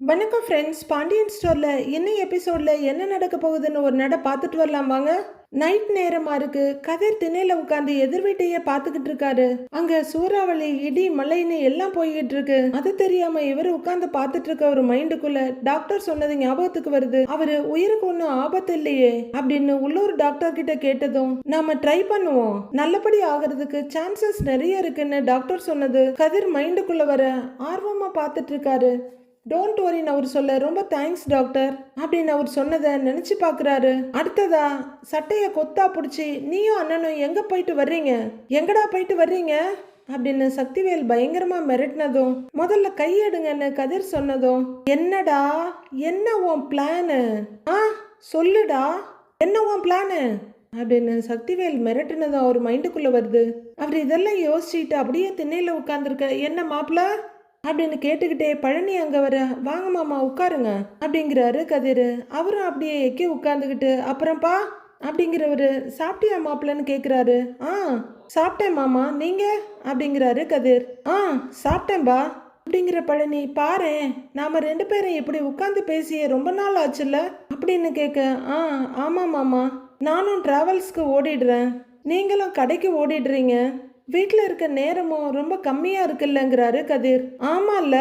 வணக்கம் ஃப்ரெண்ட்ஸ். பாண்டியன் ஸ்டோரில் இன்னும் எபிசோடில் என்ன நடக்க போகுதுன்னு ஒரு நட பார்த்துட்டு வரலாம் வாங்க. நைட் நேரமாக இருக்கு. கதிர் திண்ணையில் உட்காந்து எதிர் வீட்டையே பார்த்துக்கிட்டு இருக்காரு. அங்கே சூறாவளி, இடி, மழைன்னு எல்லாம் போய்கிட்டு இருக்கு. அது தெரியாம இவர் உட்காந்து பார்த்துட்டு இருக்க ஒரு மைண்டுக்குள்ள டாக்டர் சொன்னது ஞாபகத்துக்கு வருது. அவரு உயிருக்கு ஒன்றும் ஆபத்து இல்லையே அப்படின்னு உள்ளூர் டாக்டர் கிட்ட கேட்டதும் நாம ட்ரை பண்ணுவோம், நல்லபடி ஆகிறதுக்கு சான்சஸ் நிறைய இருக்குன்னு டாக்டர் சொன்னது கதிர் மைண்டுக்குள்ள வர ஆர்வமா பார்த்துட்டு இருக்காரு. டோன்ட் வரின்னு அவர் சொல்ல ரொம்ப தேங்க்ஸ் டாக்டர் அப்படின்னு அவர் சொன்னதை நினைச்சு பார்க்குறாரு. அடுத்ததா சட்டையை கொத்தா பிடிச்சி நீயும் அண்ணனும் எங்க போயிட்டு வர்றீங்க, எங்கடா போயிட்டு வர்றீங்க அப்படின்னு சக்திவேல் பயங்கரமா மிரட்டினதும் முதல்ல கையெடுங்கன்னு கதிர் சொன்னதும் என்னடா என்ன உன் பிளானு, சொல்லுடா என்ன உன் பிளானு அப்படின்னு சக்திவேல் மிரட்டினதும் அவர் மைண்டுக்குள்ள வருது. அவர் இதெல்லாம் யோசிச்சுட்டு அப்படியே திண்ணையில உட்கார்ந்துருக்க. என்ன மாப்பிள்ள அப்படின்னு கேட்டுக்கிட்டே பழனி அங்கே வர, வாங்க மாமா உட்காருங்க அப்படிங்கிறாரு கதிர். அவரும் அப்படியே எக்கி உட்காந்துக்கிட்டு அப்புறம்ப்பா அப்படிங்கிறவரு சாப்பிட்டியா மாப்பிள்ளன்னு கேட்குறாரு. சாப்பிட்டேன் மாமா, நீங்க அப்படிங்கிறாரு கதிர். சாப்பிட்டேன்பா அப்படிங்கிற பழனி, பாரு நாம ரெண்டு பேரும் இப்படி உட்காந்து பேசிய ரொம்ப நாள் ஆச்சுல்ல அப்படின்னு கேட்க, ஆமாம் மாமா, நானும் டிராவல்ஸ்க்கு ஓடிடுறேன், நீங்களும் கடைக்கு ஓடிடுறீங்க, வீட்டில் இருக்க நேரமும் ரொம்ப கம்மியாக இருக்குல்லங்கிறாரு கதிர். ஆமாம்ல,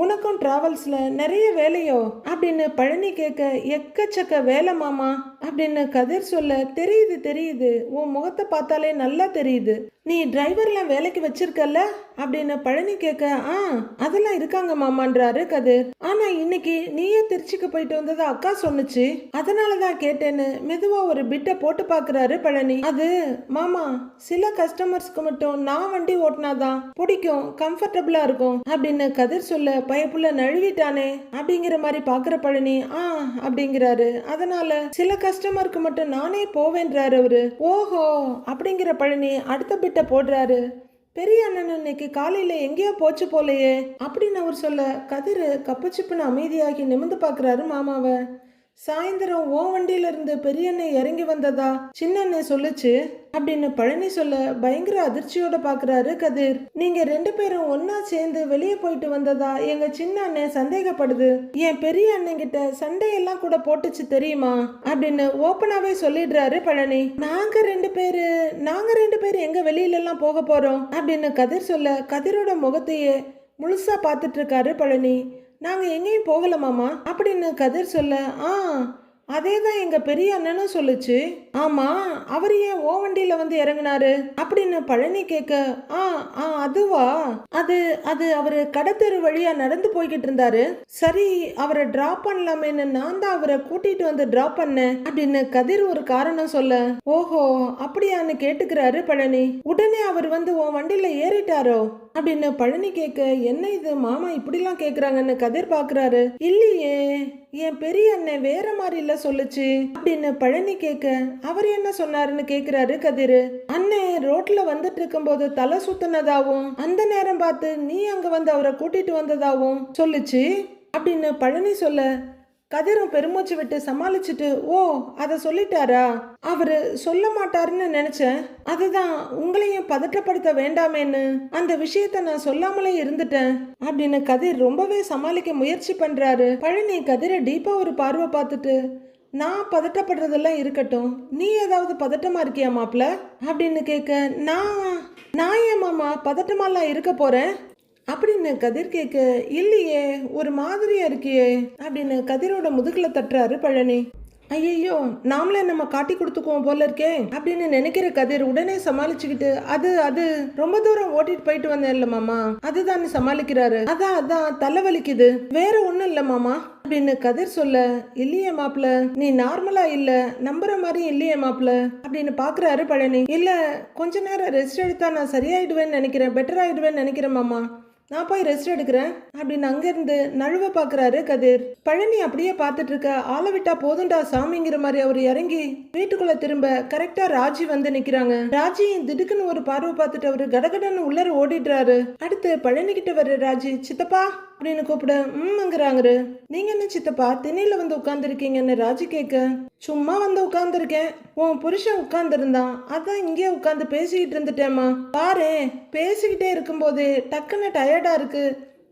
உனக்கும் டிராவல்ஸில் நிறைய வேலையோ அப்படின்னு பழனி கேட்க, எக்கச்சக்க வேலை மாமா அப்படின்னு கதிர் சொல்ல, தெரியுது தெரியுது, உன் முகத்தை பார்த்தாலே நல்லா தெரியுது, நீ டிரைவர்லாம் வேலைக்கு வச்சிருக்கல்ல அப்படின்னு பழனி கேட்க, அதெல்லாம் இருக்காங்க மாமான்றாரு கதிர். ஆனா இன்னைக்கு நீயே திருச்சிக்கு போயிட்டு வந்ததா அக்கா சொன்னுச்சு, அதனாலதான் கேட்டேன்னு மெதுவா ஒரு பிட்டை போட்டு பாக்குறாரு பழனி. அது மாமா, சில கஸ்டமர்ஸ்க்கு மட்டும் நான் வண்டி ஓட்டினாதான் பிடிக்கும், கம்ஃபர்டபுளா இருக்கும் அப்படின்னு கதிர் சொல்ல, பயப்புள்ள நழுவிட்டானே அப்படிங்கிற மாதிரி பாக்குற பழனி அப்படிங்கிறாரு. அதனால சில கஸ்டமருக்கு மட்டும் நானே போவேன்றாரு அவரு. ஓஹோ அப்படிங்கிற பழனி அடுத்த பிட்ட போடுறாரு. பெரிய அண்ணன் இன்னைக்கு காலையில எங்கேயோ போச்சு போலையே அப்படின்னு அவர் சொல்ல, கதிர் கப்பச்சிப்புன்னு அமைதியாகி நிமிந்து பாக்குறாரு மாமாவை. சாயந்தரம் ஓ வண்டியில இருந்து பெரியண்ணே இறங்கி வந்ததா சின்னண்ணே சொல்லுச்சு அப்படின்னு பழனி சொல்ல, பயங்கர அதிர்ச்சியோட பாக்குறாரு கதிர். நீங்க ரெண்டு பேரும் ஒன்னா சேர்ந்து வெளியே போயிட்டு வந்ததா எங்க சின்ன அண்ணன் சந்தேகப்படுது, என் பெரிய அண்ணன் கிட்ட சண்டையெல்லாம் கூட போட்டுச்சு தெரியுமா அப்படின்னு ஓப்பனாவே சொல்லிடுறாரு பழனி. நாங்க ரெண்டு பேரு எங்க வெளியில எல்லாம் போக போறோம் அப்படின்னு கதிர் சொல்ல, கதிரோட முகத்தையே முழுசா பார்த்துட்டு இருக்காரு பழனி. நாங்க எங்கேயும் போகல மாமா அப்படின்னு கதிர் சொல்ல, அதே தான் எங்க பெரிய அண்ணனும் சொல்லுச்சு. ஆமா, அவர் ஏன் ஓ வண்டியில வந்து இறங்கினாரு அப்படின்னு பழனி கேட்க, அதுவா, அது அது அவரு கடத்தெரு வழியா நடந்து போய்கிட்டு இருந்தாரு, சரி அவரை டிராப் பண்ணலாமேன்னு நான் தான் அவரை கூட்டிட்டு வந்து டிராப் பண்ணேன் அப்படின்னு கதிர் ஒரு காரணம் சொல்ல, ஓஹோ அப்படியான்னு கேட்டுக்கிறாரு பழனி. உடனே அவர் வந்து உன் வண்டியில ஏறிட்டாரோ அப்படின்னு பழனி கேட்க, என்ன இது மாமா இப்படிலாம் கேக்குறாங்கன்னு கதிர் பாக்குறாரு. இல்லையே, என் பெரிய அண்ணன் வேற மாதிரி இல்ல சொல்லுச்சு அப்படின்னு பழனி கேட்க, அவர் என்ன சொன்னாருன்னு கேக்குறாரு கதிர். அண்ணன் ரோட்ல வந்துட்டு இருக்கும் போது தலை சுத்தினதாவும் அந்த நேரம் பார்த்து நீ அங்க வந்து அவரை கூட்டிட்டு வந்ததாவும் சொல்லுச்சு அப்படின்னு பழனி சொல்ல, கதிரும் பெருமூச்சு விட்டு சமாளிச்சுட்டு, ஓ அதை சொல்லிட்டாரா, அவரு சொல்ல மாட்டாருன்னு நினைச்சேன், அதுதான் உங்களையும் பதற்றப்படுத்த வேண்டாமேன்னு அந்த விஷயத்த நான் சொல்லாமலே இருந்துட்டேன் அப்படின்னு கதிர் ரொம்பவே சமாளிக்க முயற்சி பண்றாரு. பழனி கதிரை டீப்பா ஒரு பார்வை பார்த்துட்டு, நான் பதட்டப்படுறதெல்லாம் இருக்கட்டும், நீ ஏதாவது பதட்டமா இருக்கியா மாப்ள அப்படின்னு கேட்க, நான் ஏன் மாமா பதட்டமாலாம் இருக்க போறேன் அப்படின்னு கதிர் கேட்க, இல்லையே ஒரு மாதிரியா இருக்கியே அப்படின்னு கதிரோட முதுகுல தட்டுறாரு பழனி. ஐயோ, நாமளே நம்ம காட்டி கொடுத்துக்குவோம் போல இருக்கே அப்படின்னு நினைக்கிற கதிர் உடனே சமாளிச்சுக்கிட்டு, அது ரொம்ப தூரம் ஓட்டிட்டு போயிட்டு வந்தேன் இல்ல மாமா, அதுதான் சமாளிக்கிறாரு. அதான் தலைவலிக்குது, வேற ஒண்ணும் இல்ல மாமா அப்படின்னு கதிர் சொல்ல, இல்லையே மாப்பிள்ள, நீ நார்மலா இல்ல, நம்புற மாதிரி இல்லையே மாப்பிள்ள அப்படின்னு பாக்குறாரு பழனி. இல்ல, கொஞ்ச நேரம் ரெஸ்ட் எடுத்தா நான் சரியாயிடுவேன்னு நினைக்கிறேன், பெட்டர் ஆயிடுவேன்னு நினைக்கிறேன் மாமா, நான் போய் ரெஸ்ட் எடுக்கிறேன் அப்படின்னு அங்கிருந்து நழுவ பாக்குறாரு கதிர். பழனி அப்படியே பார்த்துட்டு இருக்க, ஆளை விட்டா போதுண்டா சாமிங்கிற மாதிரி அவர் இறங்கி வீட்டுக்குள்ள திரும்ப கரெக்டா ராஜி வந்து நிக்கிறாங்க. ராஜி திடுக்குன்னு ஒரு பார்வை பார்த்துட்டு அவரு கடகடன்னு உள்ளர ஓடிடுறாரு. அடுத்து பழனி கிட்ட வர்ற ராஜி, சித்தப்பா அப்படின்னு கூப்பிட, ங்கிறாங்க. நீங்க என்ன சித்தப்பா திண்ணையில வந்து உட்கார்ந்துருக்கீங்கன்னு ராஜி கேட்க, சும்மா வந்து உட்கார்ந்துருக்கேன், உன் புருஷன் உட்கார்ந்து இருந்தான், அதான் இங்கே உட்கார்ந்து பேசிக்கிட்டு இருந்துட்டேம்மா, பாரு பேசிக்கிட்டே இருக்கும்போது டக்குன்னு டயர்டா இருக்கு,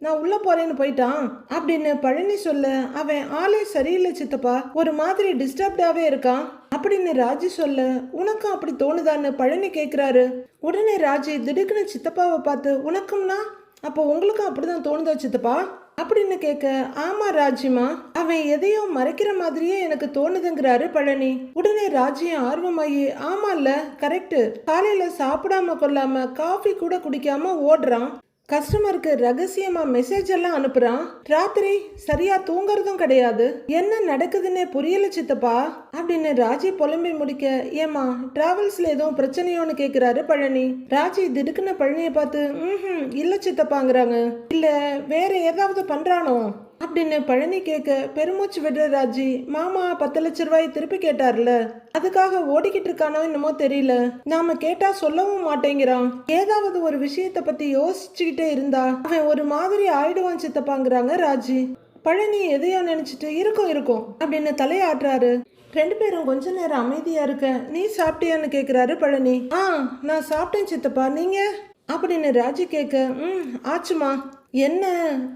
நான் உள்ள போறேன்னு போயிட்டான் அப்படின்னு பழனி சொல்ல, அவன் ஆளே சரியில்லை சித்தப்பா, ஒரு மாதிரி டிஸ்டர்ப்டாவே இருக்கான் அப்படின்னு ராஜி சொல்ல, உனக்கும் அப்படி தோணுதான்னு பழனி கேக்குறாரு. உடனே ராஜி திடுக்குன்னு சித்தப்பாவை பார்த்து, உனக்கும்னா அப்போ உங்களுக்கும் அப்படிதான் தோணுதா சித்தப்பா அப்படின்னு கேட்க, ஆமா ராஜிமா, அவன் எதையோ மறைக்கிற மாதிரியே எனக்கு தோணுதுங்கிறாரு பழனி. உடனே ராஜியும் ஆர்வமாயி, ஆமா இல்ல கரெக்ட், காலையில சாப்பிடாம கொள்ளாம காஃபி கூட குடிக்காம ஓடுறான், கஸ்டமருக்கு ரகசியமா மெசேஜ் எல்லாம் அனுப்புறான், ராத்திரி சரியா தூங்குறதும் கிடையாது, என்ன நடக்குதுன்னே புரியல சித்தப்பா அப்படின்னு ராஜி புலம்பி முடிக்க, ஏமா டிராவல்ஸ்ல எதுவும் பிரச்சனையோன்னு கேக்குறாரு பழனி. ராஜி திடுக்குன்னு பழனியை பார்த்து, இல்ல சித்தப்பாங்கிறாங்க, இல்ல வேற ஏதாவது பண்றானோ அப்படின்னு பழனி கேட்க, பெருமூச்சு விடுற ராஜி, மாமா 10 லட்ச ரூபாய் திருப்பி கேட்டார்ல, அதுக்காக ஓடிக்கிட்டு இருக்கானோ என்னமோ தெரியல, நாம கேட்டா சொல்லவும் மாட்டேங்கிறான், ஏதாவது ஒரு விஷயத்த பத்தி யோசிச்சுக்கிட்டே இருந்தா அவன் ஒரு மாதிரி ஆயிடுவான் சித்தப்பாங்கிறாங்க ராஜி. பழனி எதையோ நினைச்சிட்டு இருக்கும் அப்படின்னு தலையாட்டுறாரு. 2 பேரும் கொஞ்ச நேரம் அமைதியா இருக்க, நீ சாப்பிட்டியான்னு கேக்குறாரு பழனி. நான் சாப்பிட்டேன் சித்தப்பா, நீங்க அப்படின்னு ராஜி கேட்க, ஆச்சுமா, என்ன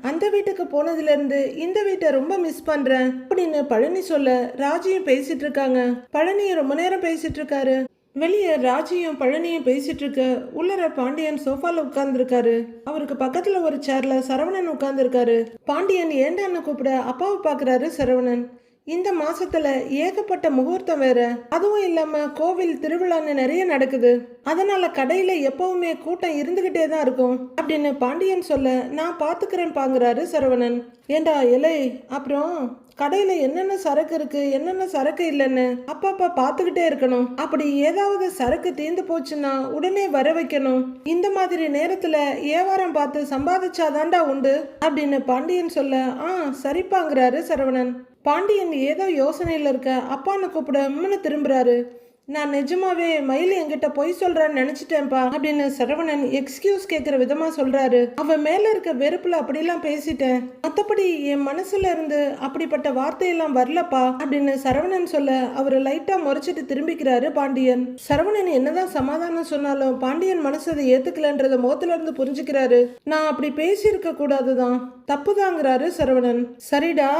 அந்த வீட்டுக்கு போனதுல இருந்து இந்த வீட்டை ரொம்ப மிஸ் பண்றேன் அப்படின்னு பழனி சொல்ல, ராஜியும் பேசிட்டு இருக்காங்க. பழனியும் ரொம்ப நேரம் பேசிட்டு இருக்காரு. வெளியே ராஜியும் பழனியும் பேசிட்டு இருக்க, உள்ளர பாண்டியன் சோஃபால உட்கார்ந்து இருக்காரு. அவருக்கு பக்கத்துல ஒரு சேர்ல சரவணன் உட்கார்ந்து இருக்காரு. பாண்டியன் ஏண்டான்னு கூப்பிட அப்பாவை பாக்குறாரு சரவணன். இந்த மாசத்துல ஏகப்பட்ட முகூர்த்தம் வேற, அதுவும் இல்லாம கோவில் திருவிழான்னு நிறைய நடக்குது, அதனால கடையில எப்பவுமே கூட்டம் இருந்துகிட்டே தான் இருக்கும் அப்படின்னு பாண்டியன் சொல்ல, நான் பாத்துக்கிறேன் பாங்குறாரு சரவணன். ஏண்டா இலை, அப்புறம் கடையில என்னென்ன சரக்கு இருக்கு என்னென்ன சரக்கு இல்லைன்னு அப்பப்ப பாத்துக்கிட்டே இருக்கணும், அப்படி ஏதாவது சரக்கு தீர்ந்து போச்சுன்னா உடனே வர வைக்கணும், இந்த மாதிரி நேரத்துல வியாபாரம் பார்த்து சம்பாதிச்சாதான்டா உண்டு அப்படின்னு பாண்டியன் சொல்ல, சரிப்பாங்கிறாரு சரவணன். பாண்டியன் ஏதோ யோசனையில இருக்க, அப்பான்னு கூப்பிட திரும்புறாரு. நான் நிஜமாவே மயில் என்கிட்ட பொய் சொல்றான்னு நினைச்சிட்டேன்ப்பா அப்படின்னு சரவணன் எக்ஸ்கியூஸ் கேட்கிற விதமா சொல்றாரு. அவன் மேல இருக்க வெறுப்புல அப்படிலாம் பேசிட்டேன், மத்தபடி என் மனசுல இருந்து அப்படிப்பட்ட வார்த்தையெல்லாம் வரலப்பா அப்படின்னு சரவணன் சொல்ல, அவரு லைட்டா முறைச்சிட்டு திரும்பிக்கிறாரு பாண்டியன். சரவணன் என்னதான் சமாதானம் சொன்னாலும் பாண்டியன் மனசு அதை ஏத்துக்கலன்றத முகத்துல இருந்து புரிஞ்சுக்கிறாரு. நான் அப்படி பேசியிருக்க கூடாதுதான், தப்புதாங்கிறாரு சரவணன். சரிடா,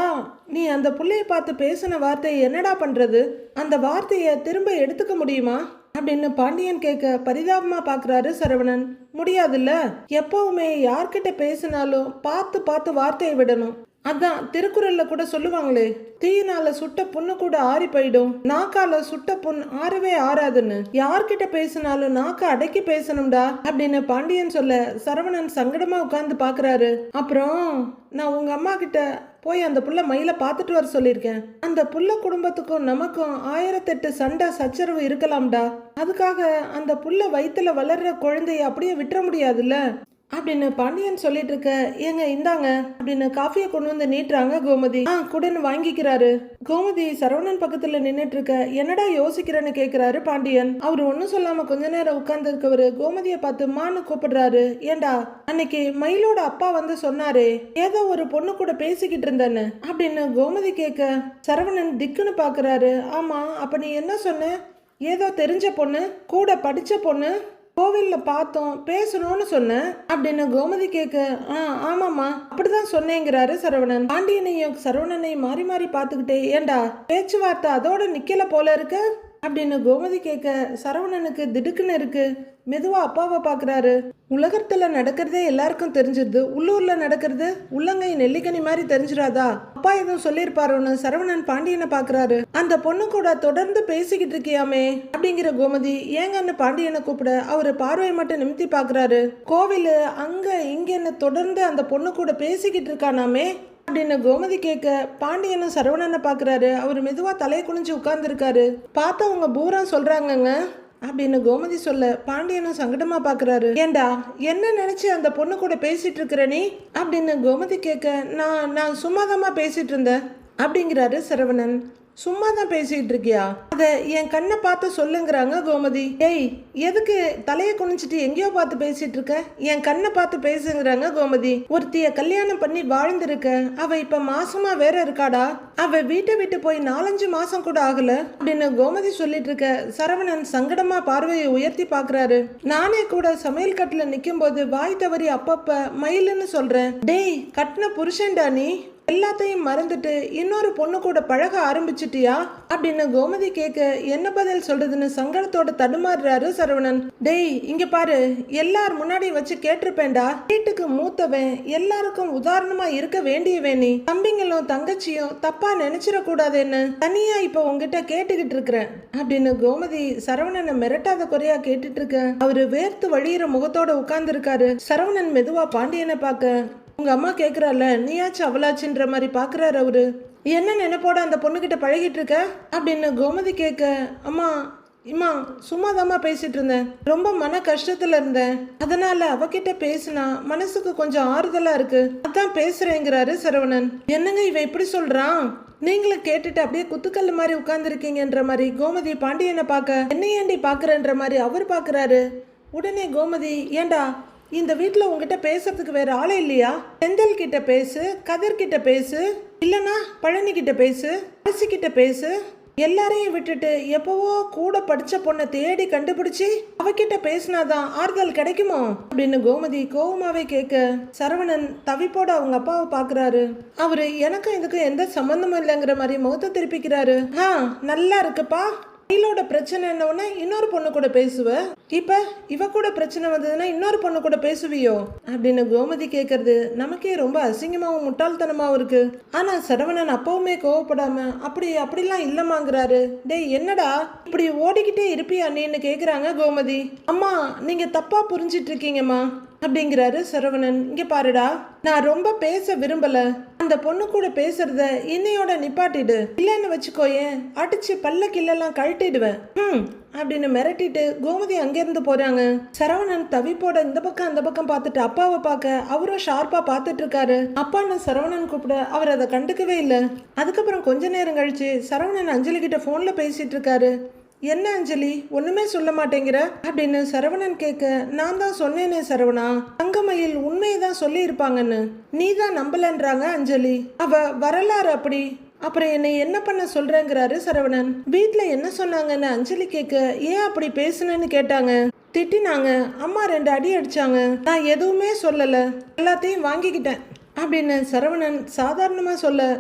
நீ அந்த புள்ளைய பார்த்து பேசின வார்த்தையை என்னடா பண்றது, அந்த வார்த்தையை திரும்ப எடுத்துக்க முடியுமா அப்படின்னு பாண்டியன் கேட்க, பரிதாபமா பாக்குறாரு சரவணன். முடியாதுல்ல, எப்பவுமே யார்கிட்ட பேசினாலும் பார்த்து பார்த்து வார்த்தையை விடணும், அதான் திருக்குறள்ல கூட சொல்லுவாங்களே, தீயினால சுட்ட புண்ணு கூட ஆறி போயிடும், நாக்கால சுட்ட புண் ஆறவே ஆறாதுன்னு, யார்கிட்ட பேசினாலும் நாக்க அடக்கி பேசணும்டா அப்படின்னு பாண்டியன் சொல்ல, சரவணன் சங்கடமா உட்கார்ந்து பாக்குறாரு. அப்புறம் நான் உங்க அம்மா கிட்ட போய் அந்த புள்ள மயில பார்த்துட்டு வர சொல்லியிருக்கேன், அந்த புள்ள குடும்பத்துக்கும் நமக்கும் 1008 சண்டை சச்சரவு இருக்கலாம்டா, அதுக்காக அந்த புள்ள வயிற்றுல வளர்ற குழந்தைய அப்படியே விட்டுற முடியாதுல்ல அப்படின்னு பாண்டியன் சொல்லிட்டு இருக்க, ஏங்க இந்தாங்க அப்படின்னு காஃபியை கொண்டு வந்து நீட்டுறாங்க கோமதி. குடன்னு வாங்கிக்கிறாரு. கோமதி சரவணன் பக்கத்துல நின்னுட்டு இருக்க, என்னடா யோசிக்கிறேன்னு கேக்குறாரு பாண்டியன். அவரு ஒன்னும் சொல்லாம கொஞ்ச நேரம் உட்கார்ந்து இருக்கவரு கோமதியை பார்த்து மான்னு கூப்பிடுறாரு. ஏண்டா அன்னைக்கு மயிலோட அப்பா வந்து சொன்னாரே ஏதோ ஒரு பொண்ணு கூட பேசிக்கிட்டு இருந்தேன்னு அப்படின்னு கோமதி கேட்க, சரவணன் திக்குன்னு பாக்குறாரு. ஆமா, அப்ப நீ என்ன சொன்ன, ஏதோ தெரிஞ்ச பொண்ணு, கூட படிச்ச பொண்ணு, கோவில்ல பார்த்தோம் பேசணும்னு சொன்னேன் அப்படின்னு கோமதி கேட்க, ஆமாமா அப்படிதான் சொன்னேங்கிறாரு சரவணன். பாண்டியனையும் சரவணனையும் மாறி மாறி பார்த்துக்கிட்டே, ஏண்டா பேச்சுவார்த்தை அதோட நிக்கல போல இருக்க அப்படின்னு கோமதி கேட்க, சரவணனுக்கு திடுக்குன்னு இருக்கு. மெதுவா அப்பாவை பாக்குறாரு. உலகத்துல நடக்கிறதே எல்லாருக்கும் தெரிஞ்சிருது, உள்ளூர்ல நடக்கிறது உள்ளங்கை நெல்லிக்கனி மாதிரி தெரிஞ்சிடாதா, அப்பா எதுவும் சொல்லியிருப்பாரோன்னு சரவணன் பாண்டியனை பாக்குறாரு. அந்த பொண்ணு கூட தொடர்ந்து பேசிக்கிட்டு இருக்கியாமே அப்படிங்கிற கோமதி ஏங்கன்னு பாண்டியனை கூப்பிட, அவரு பார்வையை மட்டும் நிமித்தி பாக்குறாரு. கோவிலு அங்க இங்கன்னு தொடர்ந்து அந்த பொண்ணு கூட பேசிக்கிட்டு இருக்கானாமே அப்படின்னு கோமதி கேட்க, பாண்டியனும் சரவணனை பாக்குறாரு. அவர் மெதுவா தலையை குனிஞ்சு உட்கார்ந்து இருக்காரு. பார்த்தவங்க பூரா சொல்றாங்கங்க அப்படின்னு கோமதி சொல்ல, பாண்டியனும் சங்கடமா பாக்குறாரு. ஏண்டா என்ன நினைச்சு அந்த பொண்ணு கூட பேசிட்டு இருக்கிற நீ அப்படின்னு கோமதி கேட்க, நான் சும்மாதாமா பேசிட்டு இருந்தேன் அப்படிங்கிறாரு சரவணன். சும்மா தான் பேசிட்டு இருக்கியா? அத என் கண்ணை பார்த்து சொல்லுங்கிறாங்க கோமதி. ஏய், எதுக்கு தலையை குனிஞ்சிட்டு எங்கேயோ பார்த்து பேசிட்டு இருக்க? என் கண்ணை பார்த்து பேசுங்கிறாங்க கோமதி. ஒருத்திய கல்யாணம் பண்ணி வாழ்ந்திருக்க, அவ இப்ப மாசமா வேற இருக்காடா. அவ வீட்டை விட்டு போய் 4-5 மாசம் கூட ஆகல அப்படின்னு கோமதி சொல்லிட்டு இருக்க சரவணன் சங்கடமா பார்வையை உயர்த்தி பாக்குறாரு. நானே கூட சமையல் கட்டுல நிக்கும் போது வாய் தவறி அப்பப்ப மயிலுன்னு சொல்றேன். டேய், கட்டின புருஷன்டா நீ, எல்லாத்தையும் மறந்துட்டு இன்னொரு பொண்ணு கூட பழக ஆரம்பிச்சிட்டியா அப்படின்னு கோமதி கேட்க என்ன பதில் சொல்றதுன்னு சங்கடத்தோட தடுமாறுறாரு சரவணன். டேய், இங்க பாரு, எல்லார் முன்னாடி வச்சு கேட்டிருப்பேன்டா. வீட்டுக்கு மூத்தவன், எல்லாருக்கும் உதாரணமா இருக்க வேண்டியவன் நீ. தம்பிங்களும் தங்கச்சியும் தப்பா நினைச்சிட கூடாதுன்னு தனியா இப்ப உங்ககிட்ட கேட்டுக்கிட்டு இருக்கிறேன் அப்படின்னு கோமதி சரவணனை மிரட்டாத குறையா கேட்டுட்டு இருக்க. அவரு வேர்த்து வழியிற முகத்தோட உட்கார்ந்து இருக்காரு. சரவணன் மெதுவா பாண்டியனை பார்க்க, உங்க அம்மா கேக்குறால, நீயாச்சும் அவளாச்சுன்ற மாதிரி பாக்குறாரு அவரு. என்ன நினைப்போட அந்த பொண்ணுகிட்ட பழகிட்டு இருக்க அப்படின்னு கோமதி கேட்க, அம்மா இம்மா சும்மாதாம்மா பேசிட்டு இருந்தேன், ரொம்ப மன கஷ்டத்துல இருந்தேன், அதனால அவகிட்ட பேசினா மனசுக்கு கொஞ்சம் ஆறுதலா இருக்கு, அதான் பேசுறேங்கிறாரு சரவணன். என்னங்க இவன் இப்படி சொல்றான்? நீங்களும் கேட்டுட்டு அப்படியே குத்துக்கல் மாதிரி உட்கார்ந்துருக்கீங்கன்ற மாதிரி கோமதி பாண்டியனை பார்க்க, என்ன ஏண்டி பாக்குறன்ற மாதிரி அவர் பாக்குறாரு. உடனே கோமதி, ஏண்டா இந்த வீட்டில் உங்ககிட்ட பேசுறதுக்கு வேற ஆளே இல்லையா? செந்தில் கிட்ட பேசு, கதிர் கிட்ட பேசு, இல்லைன்னா பழனி கிட்ட பேசு, அரசி கிட்ட பேசு. எல்லாரையும் விட்டுட்டு எப்பவோ கூட படிச்ச பொண்ணை தேடி கண்டுபிடிச்சி அவகிட்ட பேசினாதான் ஆறுதல் கிடைக்குமோ அப்படின்னு கோமதி கோவமாவே கேட்க சரவணன் தவிப்போட அவங்க அப்பாவை பாக்குறாரு. அவரு எனக்கும் இதுக்கும் எந்த சம்பந்தமும் இல்லைங்கிற மாதிரி முகத்தை திருப்பிக்கிறாரு. நல்லா இருக்குப்பா, கையிலோட பிரச்சனை என்னன்னா இன்னொரு பொண்ணு கூட பேசுவ, இப்ப இவ கூட பிரச்சனை வந்ததுன்னா இன்னொரு பொண்ணு கூட பேசுவியோ அப்படின்னு கோமதி கேட்கறது நமக்கே ரொம்ப அசிங்கமாவும் முட்டாள்தனமாவும் இருக்கு. ஆனா சரவணன் அப்பவுமே கோவப்படாம அப்படிலாம் இல்லமாங்கிறாரு. டேய், என்னடா இப்படி ஓடிக்கிட்டே இருப்பியா நீன்னு கேக்குறாங்க கோமதி. அம்மா, நீங்க தப்பா புரிஞ்சிட்டு இருக்கீங்கம்மா அப்படிங்கிறாரு சரவணன். இங்க பாருடா, நான் ரொம்ப பேச விரும்பல, அந்த பொண்ணு கூட பேசுறத இன்னையோட நிப்பாட்டிடு, இல்லன்னு வச்சுக்கோயேன் அடிச்சு பல்ல கிள்ளெல்லாம் கழட்டிடுவேன் அப்படின்னு மிரட்டிட்டு கோமதி அங்கிருந்து போறாங்க. சரவணன் தவிப்போட இந்த பக்கம் அந்த பக்கம் பார்த்துட்டு அப்பாவை பார்க்க அவரும் ஷார்ப்பா பார்த்துட்டு இருக்காரு. அப்பான்னு சரவணன் கூப்பிட அவர் அதை கண்டுக்கவே இல்லை. அதுக்கப்புறம் கொஞ்ச நேரம் கழிச்சு சரவணன் அஞ்சலி கிட்ட போன்ல பேசிட்டு இருக்காரு. என்ன அஞ்சலி, ஒண்ணுமே சொல்ல மாட்டேங்கிற அப்படின்னு சரவணன் கேட்க, நான் தான் சொன்னேனே சரவணா, தங்கமயில் உண்மையை தான் சொல்லி இருப்பாங்கன்னு, நீ தான் நம்பலன்றாங்க அஞ்சலி. அவ வரலாறு அப்படி, அப்புறம் என்னை என்ன பண்ண சொல்றேங்கிறாரு சரவணன். வீட்டுல என்ன சொன்னாங்கன்னு அஞ்சலி கேட்க, ஏன் அப்படி பேசுனேன்னு கேட்டாங்க. திட்டினாங்க, அம்மா 2 அடி அடிச்சாங்க, நான் எதுவுமே சொல்லல, எல்லாத்தையும் வாங்கிக்கிட்டேன் அப்படின்னு சரவணன் சாதாரணமா சொல்ல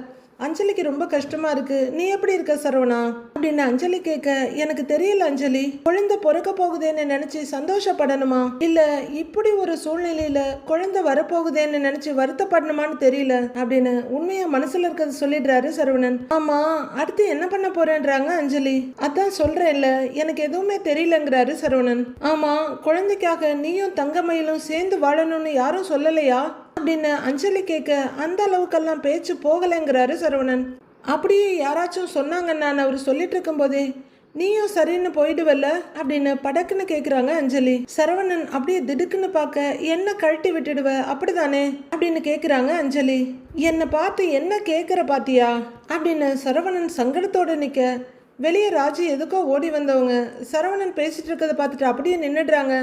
அஞ்சலிக்கு ரொம்ப கஷ்டமா இருக்கு. நீ எப்படி இருக்க சரவணா அப்படின்னு அஞ்சலி கேட்க, எனக்கு தெரியல அஞ்சலி, குழந்தை பிறக்க போகுதேன்னு நினைச்சு சந்தோஷப்படணுமா, இல்ல இப்படி ஒரு சூழ்நிலையில குழந்தை வரப்போகுதேன்னு நினைச்சு வருத்தப்படணுமான்னு தெரியல அப்படின்னு உண்மையா மனசுல இருக்கிறது சொல்லிடுறாரு சரவணன். ஆமா, அடுத்து என்ன பண்ண போறேன்றாங்க அஞ்சலி. அதான் சொல்றேன்ல, எனக்கு எதுவுமே தெரியலங்கிறாரு சரவணன். ஆமா, குழந்தைக்காக நீயும் தங்கமயிலும் சேர்ந்து வாழணும்னு யாரும் சொல்லலையா அப்படின்னு அஞ்சலி கேட்க, அந்த அளவுக்கெல்லாம் பேச்சு போகலைங்கிறாரு சரவணன். அப்படியே யாராச்சும் சொன்னாங்கன்னா அவர் சொல்லிட்டு இருக்கும் போதே நீயும் சரின்னு போயிடுவல்ல அப்படின்னு படக்குன்னு கேக்குறாங்க அஞ்சலி. சரவணன் அப்படியே திடுக்குன்னு பார்க்க, என்ன கழட்டி விட்டுடுவ அப்படிதானே அப்படின்னு கேக்குறாங்க அஞ்சலி. என்னை பார்த்து என்ன கேக்குற பாத்தியா அப்படின்னு சரவணன் சங்கடத்தோட நிக்க, வெளியே ராஜி எதுக்கோ ஓடி வந்தவங்க சரவணன் பேசிட்டு இருக்கதை பார்த்துட்டு அப்படியே நின்னுடுறாங்க.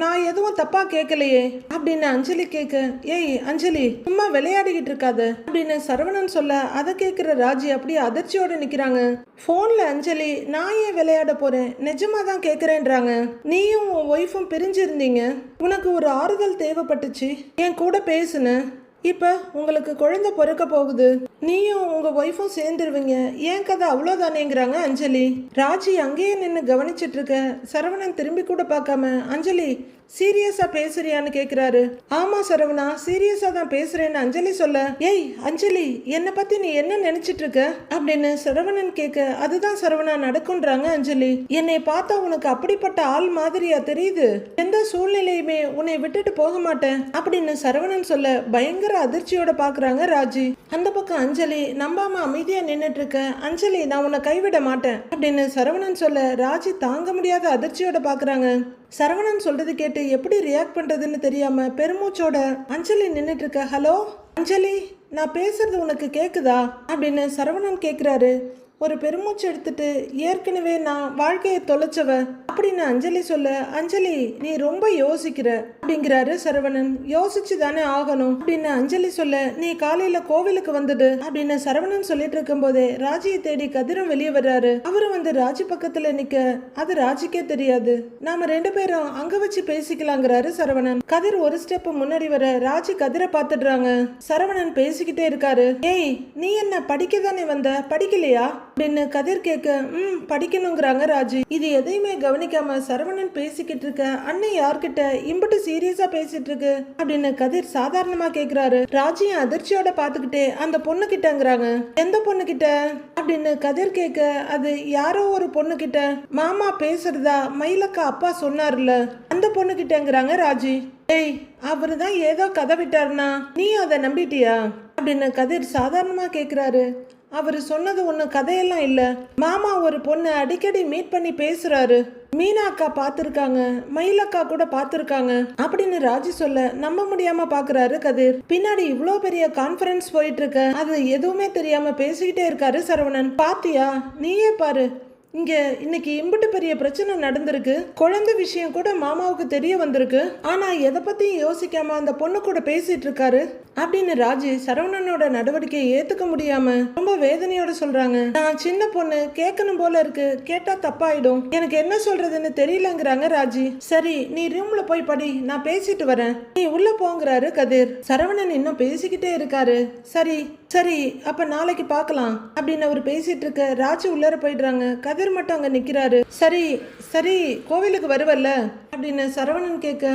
நான் எதுவும் தப்பா கேட்கலையே அப்படின்னு அஞ்சலி கேட்க, ஏய் அஞ்சலி, சும்மா விளையாடிக்கிட்டு இருக்காத அப்படின்னு சரவணன் சொல்ல, அதை கேட்கிற ராஜி அப்படியே அதிர்ச்சியோட நிக்கிறாங்க. போன்ல அஞ்சலி, நான் ஏன் விளையாட போறேன், நிஜமா தான் கேட்கறேன்றாங்க. நீயும் உன் ஒய்ஃபும் பிரிஞ்சிருந்தீங்க, உனக்கு ஒரு ஆறுதல் தேவைப்பட்டுச்சு, என் கூட பேசுன, இப்ப உங்களுக்கு குழந்தை பிறக்க போகுது, நீயும் உங்க ஒய்ஃபும் சேர்ந்துருவீங்க, ஏன் கதை அவ்வளோதானேங்கிறாங்க அஞ்சலி. ராஜி அங்கேயே நின்று கவனிச்சிட்டு இருக்க சரவணன் திரும்பி கூட பார்க்காம, அஞ்சலி சீரியஸா பேசுறியான்னு கேக்குறாரு. ஆமா சரவணா, சீரியஸா தான் பேசுறேன்னு அஞ்சலி சொல்ல, ஏய் அஞ்சலி, என்னை பத்தி நீ என்ன நினைச்சிட்டு இருக்க அப்படின்னு சரவணன் கேட்க, அதுதான் சரவணா நடக்கும்ன்றாங்க அஞ்சலி. என்னை பார்த்தா உனக்கு அப்படிப்பட்ட ஆள் மாதிரியா தெரியுது, எந்த சூழ்நிலையுமே உன்னை விட்டுட்டு போக மாட்டேன் அப்படின்னு சரவணன் சொல்ல பயங்கர அதிர்ச்சியோட பாக்குறாங்க ராஜி. அந்த பக்கம் அஞ்சலி நம்பாம அமைதியா நின்னுட்டு இருக்க, அஞ்சலி நான் உன்னை கைவிட மாட்டேன் அப்படின்னு சரவணன் சொல்ல ராஜி தாங்க முடியாத அதிர்ச்சியோட பாக்குறாங்க. சரவணன் சொல்றது கேட்டு எப்படி ரியாக்ட் பண்றதுன்னு தெரியாம பெருமூச்சோட அஞ்சலி நின்னுட்டு இருக்க, ஹலோ அஞ்சலி, நான் பேசுறது உனக்கு கேக்குதா அப்படின்னு சரவணன் கேக்குறாரு. ஒரு பெருமூச்சு எடுத்துட்டு, ஏற்கனவே நான் வாழ்க்கையை தொலைச்சவ அப்படின்னு அஞ்சலி சொல்ல, அஞ்சலி நீ ரொம்ப யோசிக்கிற அப்படிங்கிறாரு சரவணன். யோசிச்சு தானே ஆகணும் அப்படின்னு அஞ்சலி சொல்ல, நீ காலையில கோவிலுக்கு வந்துடு அப்படின்னு சரவணன் சொல்லிட்டு இருக்கும் போதே ராஜியை தேடி கதிரும் வெளியே வர்றாரு. அவரு வந்து ராஜி பக்கத்துல நிக்க அது ராஜிக்கே தெரியாது. நாம 2 பேரும் அங்க வச்சு பேசிக்கலாங்கிறாரு சரவணன். கதிர் ஒரு ஸ்டெப் முன்னாடி வர ராஜி கதிரை பாத்துடுறாங்க. சரவணன் பேசிக்கிட்டே இருக்காரு. ஏய் நீ என்ன படிக்க தானே வந்த, படிக்கலையா அப்படின்னு கதிர் கேட்க, படிக்கணுங்கிறாங்க ராஜி. இது எதையுமே கவனிக்காம சரவணன் பேசிக்கிட்டு இருக்க, அண்ணன் யார்கிட்ட இம்புட்டு சீரியஸா பேசிட்டு இருக்கு அப்படின்னு கதிர் சாதாரணமா கேக்குறாரு. ராஜியை அதிர்ச்சியோட பாத்துக்கிட்டே அந்த பொண்ணு கிட்டங்கிறாங்க. எந்த பொண்ணு கிட்ட அப்படின்னு கதிர் கேட்க, அது யாரோ ஒரு பொண்ணு கிட்ட மாமா பேசுறதா மயிலக்கா அப்பா சொன்னார்ல அந்த பொண்ணு கிட்டங்கிறாங்க ராஜி. ஏய் அவரு தான் ஏதோ கதை விட்டாருனா நீ அதை நம்பிட்டியா அப்படின்னு கதிர் சாதாரணமா கேக்குறாரு. அவரு சொன்னது ஒண்ணு கதையெல்லாம் இல்ல, மாமா ஒரு பொண்ணை அடிக்கடி மீட் பண்ணி பேசுறாரு, மீனா அக்கா பாத்துருக்காங்க, மயிலக்கா கூட பாத்துருக்காங்க அப்படின்னு ராஜி சொல்ல நம்ப முடியாம பாக்குறாரு கதிர். பின்னாடி இவ்வளோ பெரிய கான்ஃபரன்ஸ் போயிட்டு இருக்க, அது எதுவுமே தெரியாம பேசிக்கிட்டே இருக்காரு சரவணன். பாத்தியா நீயே பாரு, இங்க இன்னைக்கு இம்புட்டு பெரிய பிரச்சனை நடந்திருக்கு, குழந்தை விஷயம் கூட மாமாவுக்கு தெரிய வந்திருக்கு, ஆனா எதை பத்தியும் யோசிக்காம அந்த பொண்ணு கூட பேசிட்டு இருக்காரு அப்படின்னு ராஜி சரவணனோட நடவடிக்கையை ஏத்துக்க முடியாம ரொம்ப வேதனையோட சொல்றாங்க. நான் சின்ன பொண்ணு, கேட்கணும் போல இருக்கு, கேட்டா தப்பாயிடும், எனக்கு என்ன சொல்றதுன்னு தெரியலங்கிறாங்க ராஜி. சரி நீ ரூம்ல போய் படி, நான் பேசிட்டு வரேன், நீ உள்ள போங்கிறாரு கதிர். சரவணன் இன்னும் பேசிக்கிட்டே இருக்காரு. சரி சரி அப்ப நாளைக்கு பார்க்கலாம் அப்படின்னு அவர் பேசிட்டு இருக்க ராஜி உள்ளர போயிடுறாங்க. கதிர் மட்டும் அங்க நிக்கிறாரு. சரி சரி கோவிலுக்கு வருவல்ல அப்படின்னு சரவணன் கேட்க,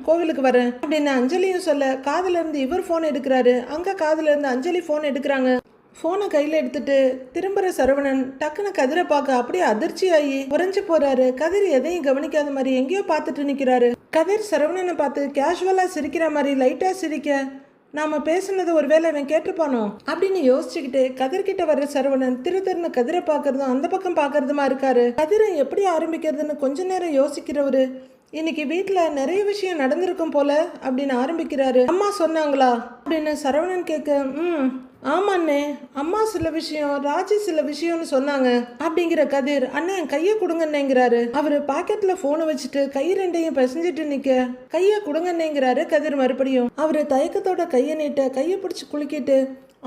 கோவிலுக்கு வரேன் அப்படின்னு அஞ்சலியும் சொல்ல, காதுல இருந்து இவர் போன் எடுக்கிறாரு. அங்க காதுல இருந்து அஞ்சலி போன் எடுக்கிறாங்க. போனை கையில எடுத்துட்டு திரும்புற சரவணன் டக்குன்னு கதிரை பார்க்க அப்படியே அதிர்ச்சியாகி உறைஞ்சு போறாரு. கதிர் எதையும் கவனிக்காத மாதிரி எங்கேயோ பார்த்துட்டு நிக்கிறாரு. கதிர் சரவணனை பார்த்து கேஷுவலா சிரிக்கிற மாதிரி லைட்டா சிரிக்க, நாம பேசுனது ஒருவேளை இவன் கேட்டுப்பானோ அப்படின்னு யோசிச்சுக்கிட்டு கதிர்கிட்ட வர்ற சரவணன் திருன்னு கதிரை பாக்குறதும் அந்த பக்கம் பாக்குறதுமா இருக்காரு. கதிரை எப்படி ஆரம்பிக்கிறதுன்னு கொஞ்ச நேரம் யோசிக்கிறவரு, இன்னைக்கு வீட்டுல நிறைய விஷயம் நடந்திருக்கும் போல அப்படின்னு ஆரம்பிக்கிறாரு. அம்மா சொன்னாங்களா அப்படின்னு சரவணன் கேட்க, ஆமாண்ணே அம்மா சில விஷயம், ராஜி சில விஷயம்னு சொன்னாங்க அப்படிங்கிற கதிர், அண்ணன் கையை கொடுங்கண்ணேங்கிறாரு. அவரு பாக்கெட்ல போனை வச்சுட்டு கை ரெண்டையும் பிசைஞ்சிட்டு நிக்க, கையை கொடுங்கண்ணேங்கிறாரு கதிர் மறுபடியும். அவரு தயக்கத்தோட கையை நீட்ட கையை பிடிச்சு குலுக்கிட்டு,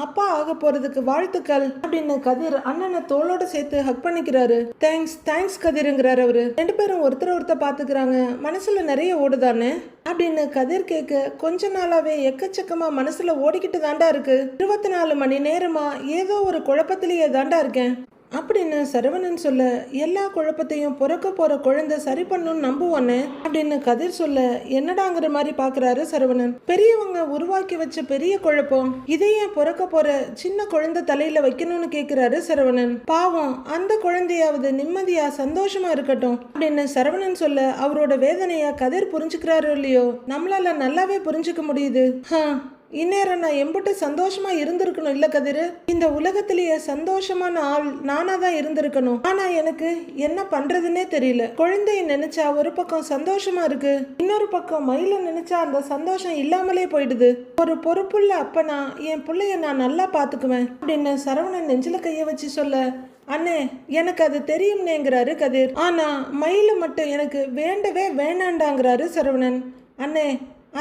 அப்பா ஆக போறதுக்கு வாழ்த்துக்கள் அப்படின்னு கதிர் அண்ணனை தோளோட சேர்த்து ஹக் பண்ணிக்கிறாரு. தேங்க்ஸ் கதிருங்கிறாரு அவரு. 2 பேரும் ஒருத்தர் பாத்துக்கிறாங்க. மனசுல நிறைய ஓடுதானே அப்படின்னு கதிர் கேட்க, கொஞ்ச நாளாவே எக்கச்சக்கமா மனசுல ஓடிக்கிட்டு தாண்டா இருக்கு, 24 மணி நேரமா ஏதோ ஒரு குழப்பத்திலேயே தாண்டா இருக்கேன் அப்படின்னு சரவணன் சொல்ல, எல்லா குழப்பத்தையும் பிறக்க போற குழந்தை சரி பண்ணும் நம்புவானே அப்படின்னு கதிர் சொல்ல, என்னடாங்கிற மாதிரி பாக்குறாரு சரவணன். பெரியவங்க உருவாக்கி வச்ச பெரிய குழப்பம், இதையே பிறக்க போற சின்ன குழந்தை தலையில வைக்கணும்னு கேக்குறாரு சரவணன். பாவம் அந்த குழந்தையாவது நிம்மதியா சந்தோஷமா இருக்கட்டும் அப்படின்னு சரவணன் சொல்ல, அவரோட வேதனைய கதிர் புரிஞ்சுக்கிறாரு இல்லையோ, நம்மளால நல்லாவே புரிஞ்சுக்க முடியுது. இந்நேரம் நான் எம்பிட்டு சந்தோஷமா இருந்திருக்கணும் இல்ல கதிரு, இந்த உலகத்திலேயே சந்தோஷமான ஆள் நானா தான் இருந்திருக்கணும். ஆனா எனக்கு என்ன பண்றதுன்னே தெரியல. குழந்தைய நினைச்சா ஒரு பக்கம் சந்தோஷமா இருக்கு, இன்னொரு பக்கம் மயில நினைச்சா அந்த சந்தோஷம் இல்லாமலே போயிடுது. ஒரு பொறுப்புள்ள அப்பனா என் பிள்ளைய நான் நல்லா பாத்துக்குவேன் அப்படின்னு சரவணன் நெஞ்சில கைய வச்சு சொல்ல, அண்ணே எனக்கு அது தெரியும்னேங்கிறாரு கதிர். ஆனா மயில மட்டும் எனக்கு வேண்டவே வேணாண்டாங்கிறாரு சரவணன். அண்ணே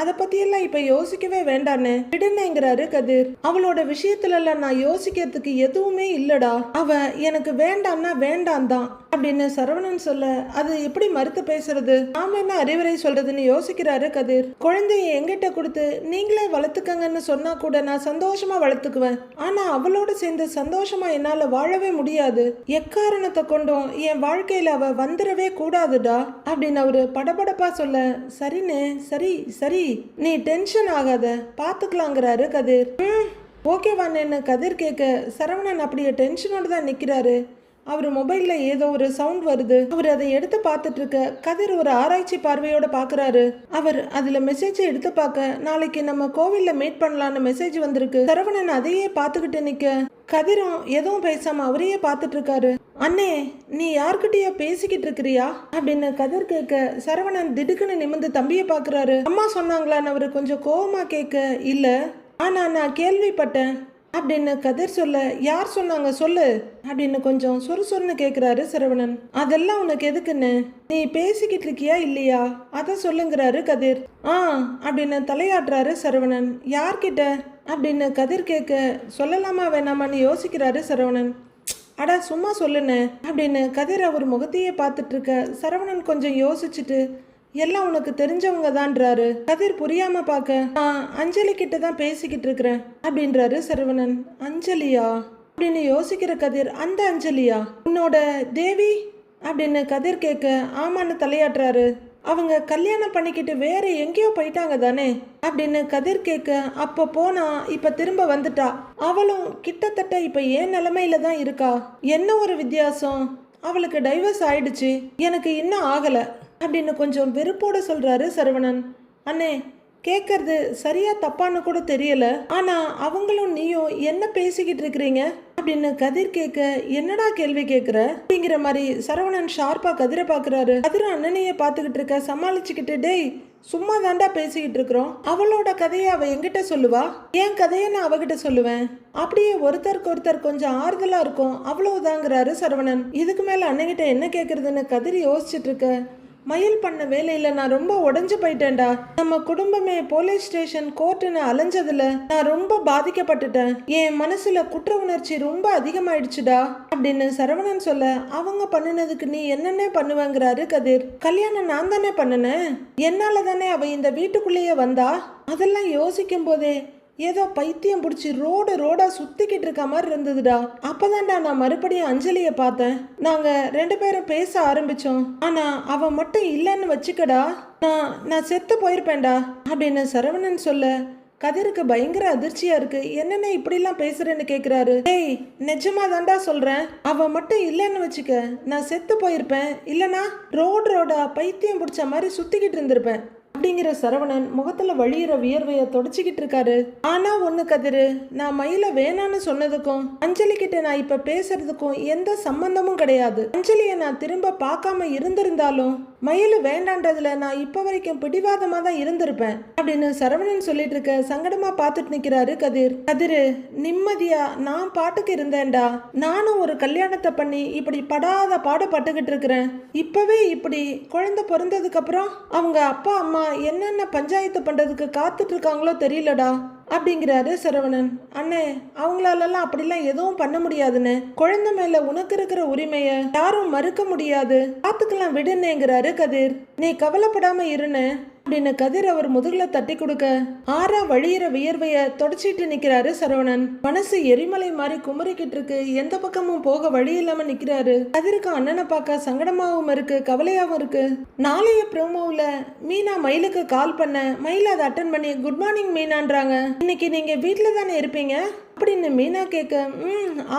அதை பத்தியெல்லாம் இப்ப யோசிக்கவே வேண்டானே விடுனேங்கிறாரு கதிர். அவளோட விஷயத்துல எல்லாம் நான் யோசிக்கிறதுக்கு எதுவுமே இல்லடா, அவ எனக்கு வேண்டாம்னா வேண்டாம் தான் அப்படின்னு சரவணன் சொல்ல, அது எப்படி மறுத்து பேசுறது, நாம என்ன அறிவுரை சொல்றதுன்னு யோசிக்கிறாரு கதிர். குழந்தைய எங்கிட்ட கொடுத்து நீங்களே வளர்த்துக்கங்கன்னு சொன்னா கூட நான் சந்தோஷமா வளர்த்துக்குவேன், ஆனா அவளோட சேர்ந்து சந்தோஷமா என்னால வாழவே முடியாது, எக்காரணத்தை கொண்டும் என் வாழ்க்கையில அவ வந்துடவே கூடாதுடா அப்படின்னு அவரு படபடப்பா சொல்ல, சரிண்ணே சரி சரி நீ டென்ஷன் ஆகாத பாத்துக்கலாங்கிறாரு கதிர். ஓகேவான்னு கதிர் கேட்க, சரவணன் அப்படியே டென்ஷனோட தான் நிக்கிறாரு. அவர் மொபைல்ல ஏதோ ஒரு சவுண்ட் வருது. அவர் அதை எடுத்து பார்த்துட்டு இருக்க கதிர் ஒரு ஆராய்ச்சி பார்வையோட பாக்குறாரு. அவர் அதுல மெசேஜ் எடுத்து பார்க்க, நாளைக்கு நம்ம கோவில்ல மீட் பண்ணலான்னு மெசேஜ் வந்திருக்கு. சரவணன் அதையே பார்த்துக்கிட்டு நிக்க, கதிரும் எதுவும் பேசாம அவரையே பார்த்துட்டு இருக்காரு. அண்ணே நீ யார்கிட்டயோ பேசிக்கிட்டு இருக்கிறியா அப்படின்னு கதிர் கேட்க, சரவணன் திடுக்குன்னு நிமிர்ந்து தம்பியை பாக்குறாரு. அம்மா சொன்னாங்களான்னு அவரு கொஞ்சம் கோவமா கேட்க, இல்ல ஆனா நான் கேள்விப்பட்டேன் அப்படின்னு கதிர் சொல்ல, யார் சொன்னாங்க சொல்லு அப்படின்னு கொஞ்சம் சுறுசுறுன்னு கேட்குறாரு சரவணன். அதெல்லாம் உனக்கு எதுக்குன்னு, நீ பேசிக்கிட்டு இருக்கியா இல்லையா அதை சொல்லுங்கிறாரு கதிர். அப்படின்னு தலையாட்டுறாரு சரவணன். யார்கிட்ட அப்படின்னு கதிர் கேட்க, சொல்லலாமா வேணாமான்னு யோசிக்கிறாரு சரவணன். அடா சும்மா சொல்லுன்னு அப்படின்னு கதிர் அவர் முகத்தையே பார்த்துட்டு இருக்க சரவணன் கொஞ்சம் யோசிச்சுட்டு, எல்லாம் உனக்கு தெரிஞ்சவங்க தான்றாரு. கதிர் புரியாம பார்க்க, நான் அஞ்சலி கிட்ட தான் பேசிக்கிட்டு இருக்கிறேன் அப்படின்றாரு சரவணன். அஞ்சலியா அப்படின்னு யோசிக்கிற கதிர், அந்த அஞ்சலியா உன்னோட தேவி அப்படின்னு கதிர் கேட்க, ஆமான்னு தலையாட்டுறாரு. அவங்க கல்யாணம் பண்ணிக்கிட்டு வேற எங்கேயோ போயிட்டாங்க தானே அப்படின்னு கதிர் கேட்க, அப்ப போனா இப்ப திரும்ப வந்துட்டா. அவளும் கிட்டத்தட்ட இப்ப ஏன் நிலைமையில தான் இருக்கா. என்ன ஒரு வித்தியாசம், அவளுக்கு டைவர்ஸ் ஆயிடுச்சு, எனக்கு இன்னும் ஆகல அப்படின்னு கொஞ்சம் வெறுப்போட சொல்றாரு சரவணன். அண்ணே, கேட்கறது சரியா தப்பான்னு கூட தெரியல, ஆனா அவங்களும் நீயும் என்ன பேசிக்கிட்டு இருக்கிறீங்க அப்படின்னு கதிர் கேட்க, என்னடா கேள்வி கேட்குற அப்படிங்கிற மாதிரி சரவணன் ஷார்ப்பா கதிரை பாக்குறாரு. கதிர அண்ணனையே பார்த்துக்கிட்டு இருக்க சமாளிச்சுக்கிட்டு, டேய் சும்மா தாண்டா பேசிக்கிட்டு இருக்கிறோம், அவளோட கதையை அவ என்கிட்ட சொல்லுவா, என் கதையை நான் அவகிட்ட சொல்லுவேன், அப்படியே ஒருத்தருக்கு ஒருத்தர் கொஞ்சம் ஆறுதலா இருக்கும், அவ்வளவுதாங்கிறாரு சரவணன். இதுக்கு மேல அண்ணன்கிட்ட என்ன கேட்கறதுன்னு கதிர் யோசிச்சுட்டு இருக்க, மயில் பண்ண வேலையில நான் ரொம்ப உடஞ்சு போயிட்டேன்டா. நம்ம குடும்பமே போலீஸ் ஸ்டேஷன் கோர்ட்டுன்னு அலைஞ்சதுல நான் ரொம்ப பாதிக்கப்பட்டுட்டேன். என் மனசுல குற்ற உணர்ச்சி ரொம்ப அதிகமாயிடுச்சுடா அப்படின்னு சரவணன் சொல்ல, அவங்க பண்ணினதுக்கு நீ என்னென்ன பண்ணுவேங்கிறாரு கதிர். கல்யாணம் நான் தானே பண்ணினேன், என்னால தானே அவ இந்த வீட்டுக்குள்ளேயே வந்தா. அதெல்லாம் யோசிக்கும் போதே ஏதோ பைத்தியம் பிடிச்சி ரோடா சுத்திக்கிட்டு இருக்க மாதிரி இருந்ததுடா. அப்பதான்டா நான் மறுபடியும் அஞ்சலியை பார்த்தேன். நாங்க 2 பேரும் பேச ஆரம்பிச்சோம். ஆனா அவ மட்டும் இல்லைன்னு வச்சுக்கடா, நான் செத்து போயிருப்பேன்டா அப்படின்னு சரவணன் சொல்ல, கதிருக்கு பயங்கர அதிர்ச்சியா இருக்கு. என்னென்ன இப்படிலாம் பேசுறேன்னு கேக்குறாரு. டேய் நிஜமா தாண்டா சொல்றேன், அவ மட்டும் இல்லைன்னு வச்சுக்க, நான் செத்து போயிருப்பேன், இல்லனா ரோடா பைத்தியம் பிடிச்ச மாதிரி சுத்திக்கிட்டு இருந்திருப்பேன் அப்படிங்கிற சரவணன் முகத்துல வழியிற வியர்வைய தொடச்சிக்கிட்டு இருக்காரு. ஆனா ஒண்ணு கதிரு, நான் மயில வேணான்னு சொன்னதுக்கும் அஞ்சலி கிட்ட நான் இப்ப பேசுறதுக்கும் எந்த சம்பந்தமும் கிடையாது. அஞ்சலிய நான் திரும்ப பார்க்காம இருந்திருந்தாலும் மயில வேண்டான்றதுல நான் இப்ப வரைக்கும் பிடிவாதமா தான் இருந்திருப்பேன் அப்படின்னு சரவணன் சொல்லிட்டு இருக்க சங்கடமா பார்த்துட்டு நிக்கிறாரு கதிர். கதிரு, நிம்மதியா நான் பாட்டுக்கு இருந்தேன்டா, நானும் ஒரு கல்யாணத்தை பண்ணி இப்படி படாத பாடுபட்டுக்கிட்டு இருக்கிறேன். இப்பவே இப்படி குழந்தை பிறந்ததுக்கு அப்புறம் அவங்க அப்பா அம்மா என்னென்ன பஞ்சாயத்து பண்றதுக்கு காத்துட்டு இருக்காங்களோ தெரியலடா அப்படிங்கிறாரு சரவணன். அண்ணே, அவங்களாலெல்லாம் அப்படிலாம் எதுவும் பண்ண முடியாதுன்னு, குழந்தை மேல உனக்கு இருக்கிற உரிமைய யாரும் மறுக்க முடியாது, பார்த்துக்கலாம் விடுனேங்கிறாரு கதிர். நீ கவலைப்படாம இருன்னு அப்படின்னு கதிர் அவர் முதுகுல தட்டி கொடுக்க, ஆறா வழியிற வியர்வைய தொடச்சிட்டு நிக்கிறாரு சரவணன். மனசு எரிமலை மாதிரி குமரிக்கிட்டு இருக்கு, எந்த பக்கமும் போக வழி இல்லாம நிக்கிறாரு. கதிருக்கு அண்ணனை பார்க்க சங்கடமாவும் இருக்கு, கவலையாவும் இருக்கு. நாளைய ப்ரோமோவில் மீனா மயிலுக்கு கால் பண்ண, மயில் அதை அட்டன் பண்ணி குட் மார்னிங் மீனான்றாங்க. இன்னைக்கு நீங்க வீட்டுல தானே இருப்பீங்க அப்படின்னு மீனா கேட்க,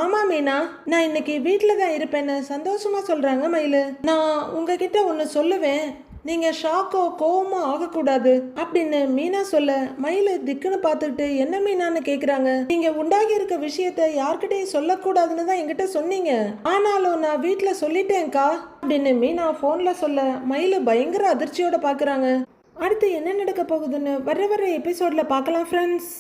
ஆமா மீனா, நான் இன்னைக்கு வீட்டுல தான் இருப்பேன்னு சந்தோஷமா சொல்றாங்க மயிலு. நான் உங்ககிட்ட ஒன்னு சொல்லுவேன், நீங்க ஷாக்கோ கோவமோ ஆகக்கூடாது அப்படின்னு மீனா சொல்ல, மயில திக்குன்னு பார்த்துட்டு என்ன மீனான்னு கேக்குறாங்க. நீங்க உண்டாகி இருக்க விஷயத்த யார்கிட்டையும் சொல்லக்கூடாதுன்னு தான் என்கிட்ட சொன்னீங்க, ஆனாலும் நான் வீட்டுல சொல்லிட்டேன்க்கா அப்படின்னு மீனா போன்ல சொல்ல, மயில பயங்கர அதிர்ச்சியோட பாக்குறாங்க. அடுத்து என்ன நடக்க போகுதுன்னு வர எபிசோட்ல பார்க்கலாம் ஃப்ரெண்ட்ஸ்.